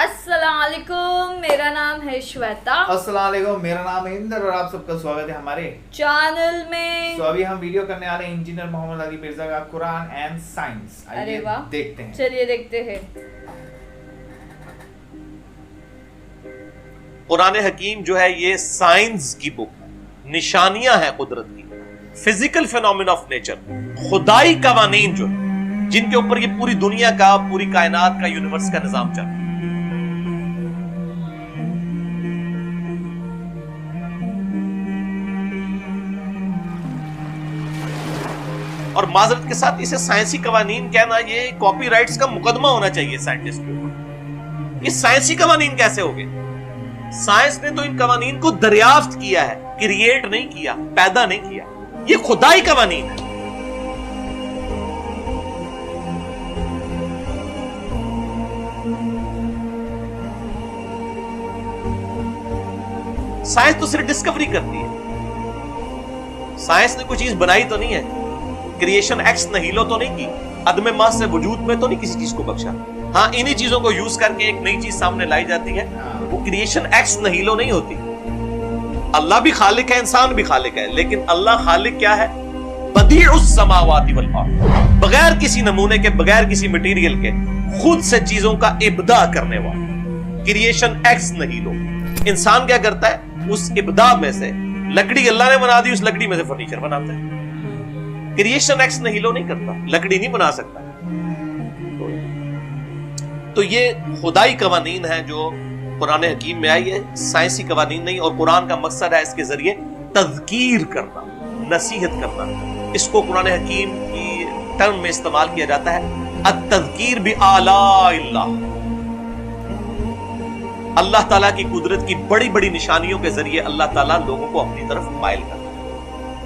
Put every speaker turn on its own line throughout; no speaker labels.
अस्सलाम वालेकुम, मेरा नाम है श्वेता।
अस्सलाम वालेकुम, मेरा नाम है इंदर और आप सबका स्वागत है हमारे
चैनल में।
तो अभी हम वीडियो करने वाले हैं इंजीनियर मोहम्मद अली मिर्जा का कुरान एंड साइंस।
अरे वाह,
देखते हैं।
चलिए देखते हैं।
कुरान हकीम जो है ये साइंस की बुक है, निशानियां हैं कुदरत की, फिजिकल फिनोमेना ऑफ नेचर, खुदाई कवानीन जो है जिनके ऊपर ये पूरी दुनिया का, पूरी कायनात का, यूनिवर्स का निजाम चल रहा है। और माजरत के साथ इसे साइंसी कवानीन कहना, ये कॉपीराइट्स का मुकदमा होना चाहिए साइंटिस्ट के ऊपर। ये साइंसी कवानीन कैसे हो गए? साइंस ने तो इन कवानीन को दरियाफ्त किया है, क्रिएट नहीं किया, पैदा नहीं किया। ये खुदाई कवानीन है। साइंस तो सिर्फ डिस्कवरी करती है। साइंस ने कोई चीज बनाई तो नहीं है, क्रिएशन एक्स नहीलो तो नहीं की, अदम मां से वजूद में तो नहीं किसी चीज को बख्शा। हाँ, इन्हीं चीजों को यूज करके एक नई चीज सामने लाई जाती है, वो क्रिएशन एक्स नहीलो नहीं होती। अल्लाह भी खालिक है, इंसान भी खालिक है, लेकिन अल्लाह खालिक क्या है? बदीउस समावाति वल अर्द, बगैर किसी नमूने के, बगैर किसी मटेरियल के खुद से चीजों का इब्दा करने वाला, क्रिएशन एक्स नहीलो। इंसान क्या करता है? उस इब्दा में से लकड़ी अल्लाह ने बना दी, उस लकड़ी में से फर्नीचर बनाता है। क्रिएशन एक्स नहीलो नहीं करता, लकड़ी नहीं बना सकता। तो ये खुदाई कवानीन है जो कुरान हकीम में आई है, साइंसी कवानीन नहीं। और कुरान का मकसद है इसके जरिए तज़कीर करना, नसीहत करना। इसको कुरान हकीम की टर्म में इस्तेमाल किया जाता है अत-तज़कीर बि आलाइल्लाह, अल्लाह ताला की कुदरत की बड़ी बड़ी निशानियों के जरिए अल्लाह ताला लोगों को अपनी तरफ माइल करता है।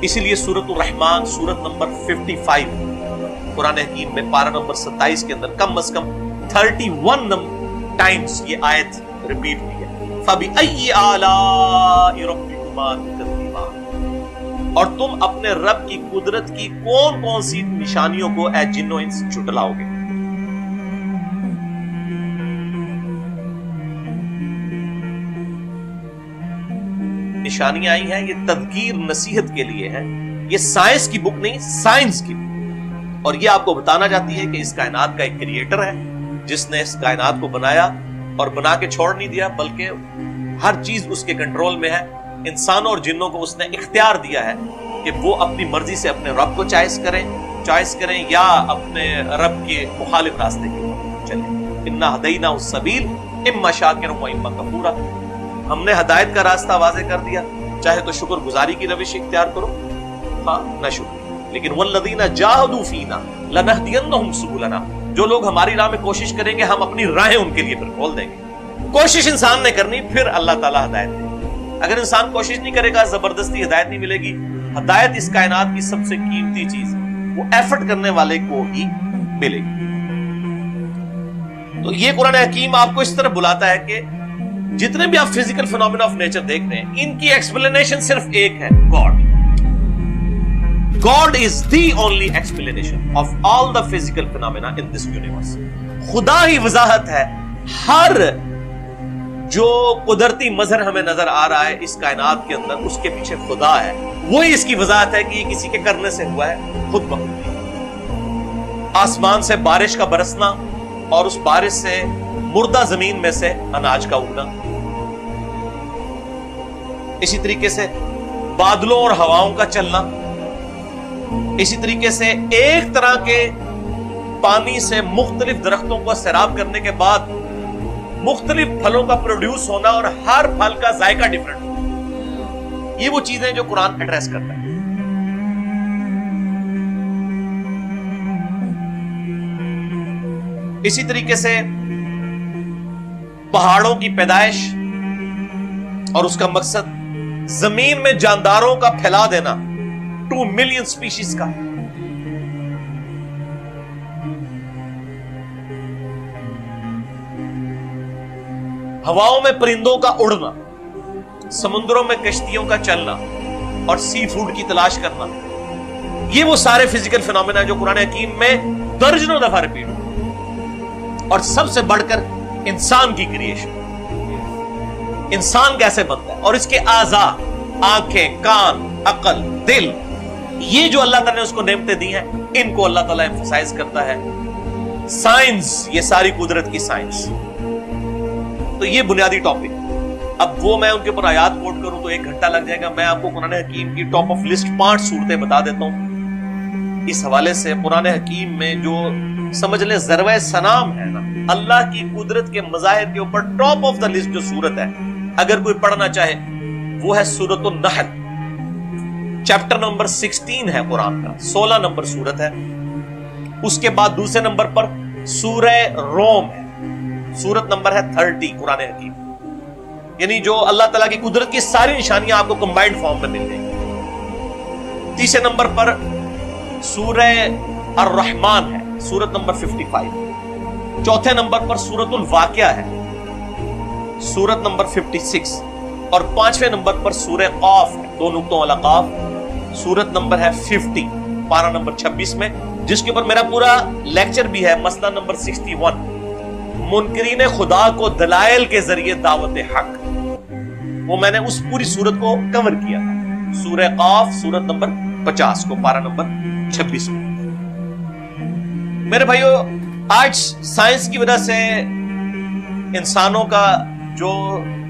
इसीलिए सूरत रहमान, सूरत नंबर 55 कुरान हकीम में पारा नंबर 27 के अंदर कम से कम 31 टाइम्स ये आयत रिपीट हुई है। फबिअय्यि आलाइ रब्बिकुमा तुकज़्ज़िबान, और तुम अपने रब की कुदरत की कौन कौन सी निशानियों को ए जिन्नो इंस झुटलाओगे। निशानियां आई हैं, ये तज़कीर नसीहत के लिए है। ये साइंस की बुक नहीं, साइंस की बुक। और ये आपको बताना चाहती है कि इस कायनात का एक क्रिएटर है जिसने इस कायनात को बनाया और बना के छोड़ नहीं दिया, बल्कि हर चीज उसके कंट्रोल में है। इंसानों और जिन्नों को उसने इख्तियार दिया है कि वो अपनी मर्जी से अपने रब को चॉइस करें या अपने रब के मुखालिफ रास्ते की चलें। इन्ना हदैना उस सबील इम्मा शाकिर व इम्मा कफूरा, हमने हदायत का रास्ता वाज़ेह कर दिया, चाहे तो शुक्र गुजारी की रविश इख्तियार करो, हाँ न शुक्र। लेकिन वल्लज़ीना जाहदू फीना लनहदियन्नहुम सुबुलना, जो लोग हमारी राह में कोशिश करेंगे हम अपनी राहें उनके लिए फिर खोल देंगे। कोशिश इंसान ने करनी, फिर अल्लाह ताला हदायत देगा। अगर इंसान कोशिश नहीं करेगा, जबरदस्ती हदायत नहीं मिलेगी। हदायत इस कायनात की सबसे कीमती चीज, वो एफर्ट करने वाले को ही मिलेगी। तो ये कुरान हकीम आपको इस तरह बुलाता है कि जितने भी आप फिजिकल फिनोमेना ऑफ नेचर देख रहे हैं, इनकी एक्सप्लेनेशन सिर्फ एक है, God. God is the only explanation of all the physical phenomena in this universe. खुदा ही वजाहत है। हर जो कुदरती मजहर हमें नजर आ रहा है इस कायनात के अंदर, उसके पीछे खुदा है। वही इसकी वजाहत है कि ये किसी के करने से हुआ है, खुद ब खुद। आसमान से बारिश का बरसना और उस बारिश से मुर्दा जमीन में से अनाज का उगना, इसी तरीके से बादलों और हवाओं का चलना, इसी तरीके से एक तरह के पानी से मुख्तलिफ दरख्तों को सैराब करने के बाद मुख्तलिफ फलों का प्रोड्यूस होना, और हर फल का जायका डिफरेंट होना। ये वो चीजें जो कुरान एड्रेस करता है। इसी तरीके से पहाड़ों की पैदाइश और उसका मकसद जमीन में जानदारों का फैला देना, 2 मिलियन स्पीशीज का। हवाओं में परिंदों का उड़ना, समुद्रों में कश्तियों का चलना और सी फूड की तलाश करना, ये वो सारे फिजिकल फिनोमेना जो कुरान हकीम में दर्जनों दफा रिपीट। और सबसे बढ़कर इंसान की क्रिएशन, इंसान कैसे बनता है और इसके आज़ा, आंखें, कान, अकल, दिल, ये जो अल्लाह ताला ने उसको नेमतें दी हैं, इनको अल्लाह ताला एम्फसाइज करता है। साइंस, ये सारी कुदरत की साइंस। तो ये बुनियादी टॉपिक। अब वो मैं उनके ऊपर आयात कोट करूं तो 1 घंटा लग जाएगा। मैं आपको कुरान हकीम की टॉप ऑफ लिस्ट 5 सूरतें बता देता हूं। इस हवाले से कुरान हकीम में जो समझ ले ज़रवे सनाम है ना, अल्लाह की कुदरत के मज़ाहिर के ऊपर टॉप ऑफ द लिस्ट जो सूरत है, अगर कोई पढ़ना चाहे, वो है सूरतुन नहल। चैप्टर नंबर 16 है कुरान का, 16 नंबर सूरत है। उसके बाद दूसरे नंबर पर सूरह रोम है, सूरत नंबर है 30 कुरान हकीम। यानी जो अल्लाह ताला की कुदरत की सारी निशानियां आपको कंबाइंड फॉर्म में मिल जाएंगी। तीसरे नंबर पर सूरह अर-रहमान है, सूरत नंबर 55। चौथे नंबर पर सूरतुल वाक़िया है, सूरत नंबर 56। और 5वें नंबर पर सूरह क़ाफ है, 2 नुक्तों वाला क़ाफ, सूरत नंबर है 50, पारा नंबर 26 में, जिसके ऊपर मेरा पूरा लेक्चर भी है, मसला नंबर 61, मुनकरीन खुदा को दलाइल के जरिए दावत हक। वो मैंने उस पूरी सूरत को कवर किया था, सूरह क़ाफ, सूरत नंबर 50 को, पारा नंबर 26 में। मेरे भाइयों, आज साइंस की वजह से इंसानों का जो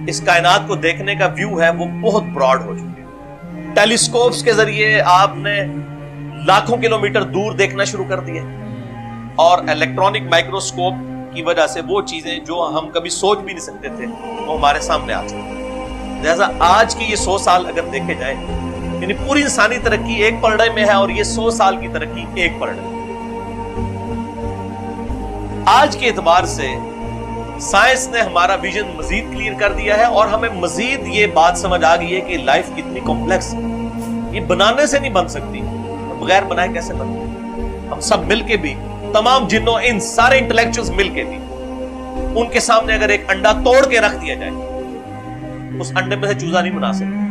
इस कायनात को देखने का व्यू है वो बहुत ब्रॉड हो चुके हैं। टेलीस्कोप्स के जरिए आपने लाखों किलोमीटर दूर देखना शुरू कर दिया, और इलेक्ट्रॉनिक माइक्रोस्कोप की वजह से वो चीजें जो हम कभी सोच भी नहीं सकते थे वो हमारे सामने आ चुकी हैं। जैसा आज के ये 100 साल अगर देखे जाए, यानी पूरी इंसानी तरक्की एक पलड़े में है, और ये 100 साल की तरक्की एक पलड़े में। आज के एतबार से साइंस ने हमारा विजन मजीद क्लियर कर दिया है, और हमें मजीद ये बात समझ आ गई है कि लाइफ कितनी कॉम्प्लेक्स है। ये बनाने से नहीं बन सकती, बगैर बनाए कैसे बनती। हम सब मिलके भी, तमाम जिन्नों, इन सारे इंटेलेक्चुअल्स मिलके भी, उनके सामने अगर एक अंडा तोड़ के रख दिया जाए, उस अंडे में से चूजा नहीं बना सकते।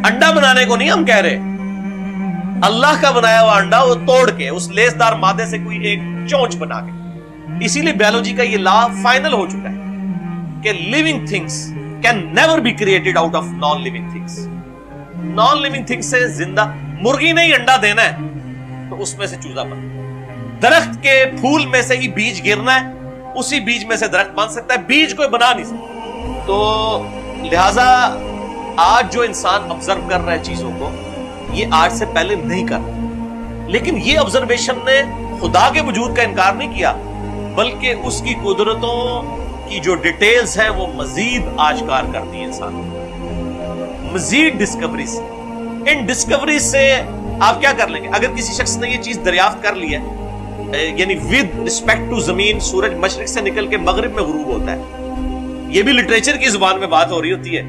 अंडा बनाने को नहीं हम कह रहे, अल्लाह का बनाया हुआ अंडा वो तोड़ के उस लेसदार मादे से कोई एक चोंच बना के। इसीलिए बायोलॉजी का ये लॉ फाइनल हो चुका है कि living things can never be created out of non living things. Non living things से जिंदा मुर्गी ने ही अंडा देना है तो उसमें से चूजा बना। दरख्त के फूल में से ही बीज गिरना है, उसी बीज में से दरख्त बन सकता है, बीज कोई बना नहीं सकता। तो लिहाजा आज जो इंसान ऑब्जर्व कर रहा है चीजों को, ये आज से पहले नहीं कर रहा, लेकिन ये ऑब्जर्वेशन ने खुदा के वजूद का इनकार नहीं किया, बल्कि उसकी कुदरतों की जो डिटेल्स हैं वो मजीद आश्कार कर दी इंसान, मजीद डिस्कवरी से। इन डिस्कवरी से आप क्या कर लेंगे? अगर किसी शख्स ने ये चीज दरियाफ्त कर ली है, यानी विद रिस्पेक्ट टू जमीन सूरज मशरिक से निकल के मगरिब में गुरूब होता है, ये भी लिटरेचर की जुबान में बात हो रही होती है,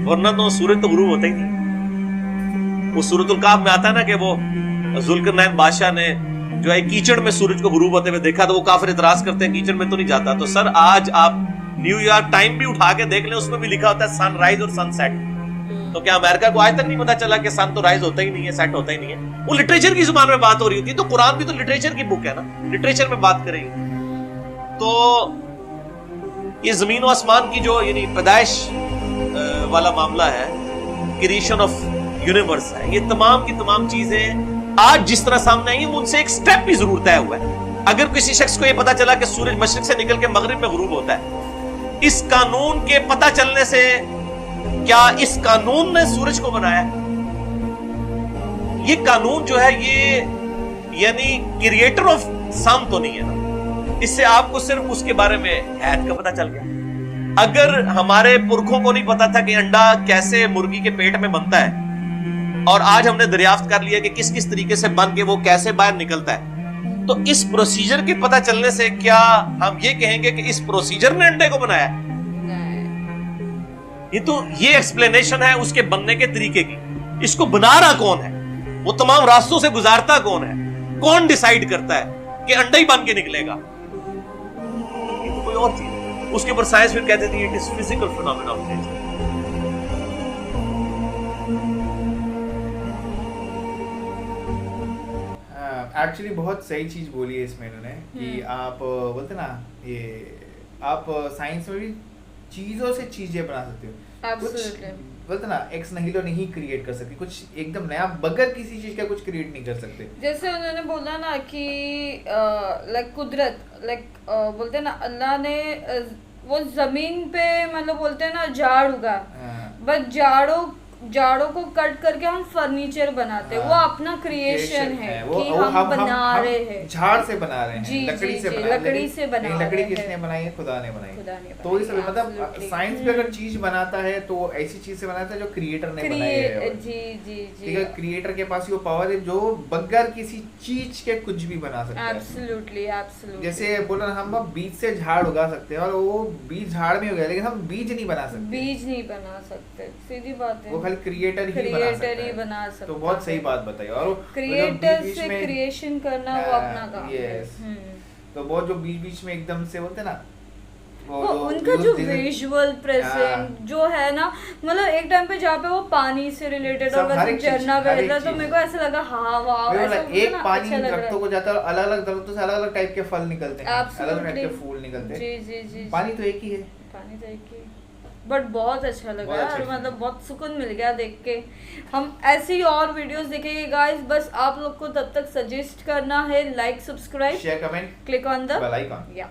वरना तो सूरज तो गुरूब होता ही नहीं। वो सूरतुल काफ में आता है ना कि वो जुल्करनैन बादशाह ने जो है कीचड़ में सूरज को गुरूब होते हुए देखा, तो वो काफिर इतराज करते हैं कीचड़ में तो नहीं जाता। तो सर आज आप न्यूयॉर्क टाइम भी उठा के देख लें, उसमें भी लिखा होता है सनराइज और सनसेट। तो क्या अमेरिका को आज तक नहीं पता चला कि सन तो राइज होता ही नहीं है, सेट होता ही नहीं है? वो लिटरेचर की जुबान में बात हो रही होती है। तो कुरान भी तो लिटरेचर की बुक है ना, लिटरेचर में बात करेंगे। तो ये जमीन और आसमान की जो यानी पैदाइश वाला मामला है, क्रिएशन ऑफ यूनिवर्स है, ये तमाम की तमाम चीजें आज जिस तरह सामने आई है, उनसे एक स्टेप भी जरूर तय हुआ है। अगर किसी शख्स को यह पता चला कि सूरज मशरिक से निकल के मगरिब में गुरूब होता है, इस कानून के पता चलने से क्या इस कानून ने सूरज को बनाया? ये कानून जो है ये यानी क्रिएटर ऑफ सन तो नहीं है ना, इससे आपको सिर्फ उसके बारे में हैत का पता चल गया। अगर हमारे पुरखों को नहीं पता था कि अंडा कैसे मुर्गी के पेट में बनता है, और आज हमने दरियाफ्त कर लिया कि किस किस तरीके से बन के वो कैसे बाहर निकलता है, तो इस प्रोसीजर के पता चलने से क्या हम ये कहेंगे कि इस प्रोसीजर ने अंडे को बनाया? ये तो ये एक्सप्लेनेशन है उसके बनने के तरीके की। इसको बना रहा कौन है? वो तमाम रास्तों से गुजारता कौन है? कौन डिसाइड करता है कि अंडा ही बन के निकलेगा? ये तो कोई और चीज है। उसके ऊपर साइंस फिर कहते थे it is physical phenomena of nature.
Actually बहुत सही चीज बोली है इसमें इन्होंने कि आप बोलते ना, ये آپ سائنس میں بھی چیزوں سے چیزیں بنا سکتے ہو.
Absolutely.
بولتے نا ایکس نہیلو نہیں کریٹ کر سکتے, کچھ ایک دم نیا بغیر کسی چیز کا کچھ کریٹ نہیں کر سکتے.
جیسے انہوں نے بولا نا کہ لائک قدرت, لائک بولتے ہیں نا اللہ نے وہ زمین پہ مطلب بولتے ہیں نا جھاڑ اگا, بس جاڑوں کو کٹ کر کے ہم فرنیچر بناتے ہیں, وہ اپنا کریشن ہے کہ ہم بنا رہے ہیں,
جھاڑ سے بنا رہے ہیں,
جی
لکڑی سے
لکڑی سے بنا رہے ہیں.
لکڑی کس نے بنائی ہے؟ خدا نے بنائی. تو اس مطلب سائنس بھی اگر چیز بناتا ہے تو ایسی چیز سے بناتا ہے جو کریٹر نے بنائی ہے.
جی جی
ٹھیک ہے, کریٹر کے پاس وہ پاور ہے جو بغیر کسی چیز کے کچھ بھی بنا سکتا ہے.
Absolutely absolutely.
جیسے بولا ہم بیج سے جھاڑ اگا سکتے ہیں اور وہ بیج جھاڑ میں اگا, لیکن ہم بیج نہیں بنا سکتے.
بیج نہیں بنا سکتے, سیدھی بات ہے.
وہ خالی کریٹر ہی بنا سکتا ہے. تو بہت صحیح بات بتائی. اور
کریٹر سے کریشن کرنا وہ اپنا کام ہے.
تو بہت جو بیچ بیچ میں ایک دم سے ہوتے نا
ان کا جو ویژول پریزنٹ جو ہے نا, مطلب ایک ٹائم پہ جہاں پہ وہ پانی سے ریلیٹڈ اور ویسے جھرنا بہتا تو میرے کو ایسا لگا ہاں واو,
ایک پانی درختوں کو جاتا ہے اور الگ الگ درختوں سے الگ الگ ٹائپ کے پھل نکلتے ہیں, الگ الگ ٹائپ کے پھول نکلتے ہیں.
جی جی جی,
پانی تو ایک ہی ہے,
پانی تو ایک ہی, بٹ بہت اچھا لگا اور مطلب بہت سکون مل گیا دیکھ کے. ہم ایسی اور ویڈیوز دیکھیں گے گائز, بس آپ لوگ کو تب تک سجیسٹ کرنا ہے like subscribe
share comment
click on the
bell icon.
یا